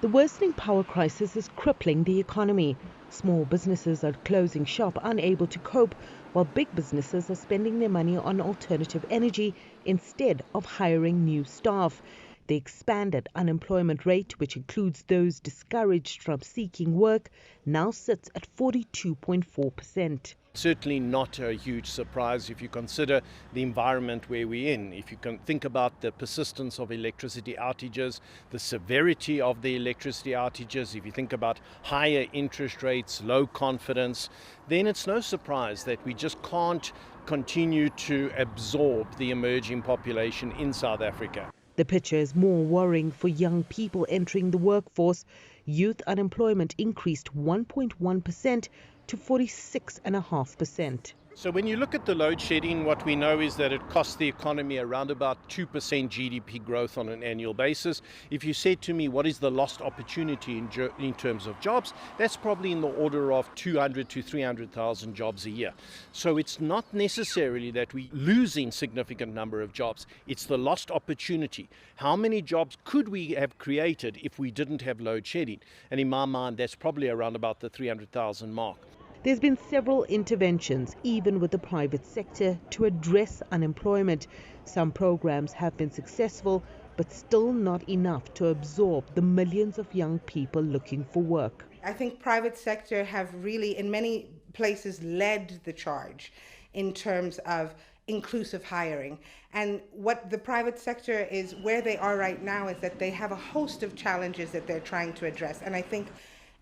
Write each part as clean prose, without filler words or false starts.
The worsening power crisis is crippling the economy. Small businesses are closing shop, unable to cope, while big businesses are spending their money on alternative energy instead of hiring new staff. The expanded unemployment rate, which includes those discouraged from seeking work, now sits at 42.4%. Certainly not a huge surprise if you consider the environment where we're in. If you can think about the persistence of electricity outages, the severity of the electricity outages, if you think about higher interest rates, low confidence, then it's no surprise that we just can't continue to absorb the emerging population in South Africa. The picture is more worrying for young people entering the workforce. Youth unemployment increased 1.1% to 46.5%. So when you look at the load shedding, what we know is that it costs the economy around about 2% GDP growth on an annual basis. If you said to me, what is the lost opportunity in terms of jobs, that's probably in the order of 200 to 300,000 jobs a year. So it's not necessarily that we're losing significant number of jobs. It's the lost opportunity. How many jobs could we have created if we didn't have load shedding? And in my mind, that's probably around about the 300,000 mark. There's been several interventions, even with the private sector, to address unemployment. Some programs have been successful, but still not enough to absorb the millions of young people looking for work. I think private sector have really, in many places, led the charge in terms of inclusive hiring. And what the private sector is, where they are right now, is that they have a host of challenges that they're trying to address. And I think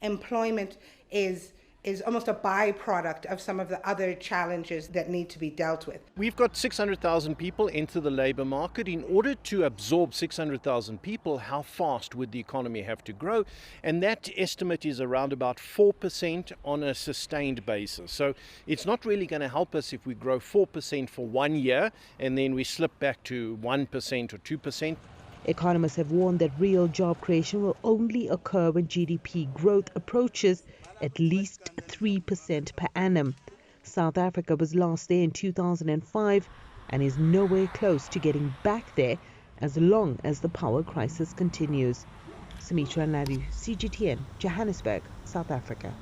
employment is almost a byproduct of some of the other challenges that need to be dealt with. We've got 600,000 people into the labor market. In order to absorb 600,000 people, how fast would the economy have to grow? And that estimate is around about 4% on a sustained basis. So it's not really going to help us if we grow 4% for 1 year and then we slip back to 1% or 2%. Economists have warned that real job creation will only occur when GDP growth approaches at least 3% per annum. South Africa was last there in 2005 and is nowhere close to getting back there as long as the power crisis continues. Sumitra Nadu, CGTN, Johannesburg, South Africa.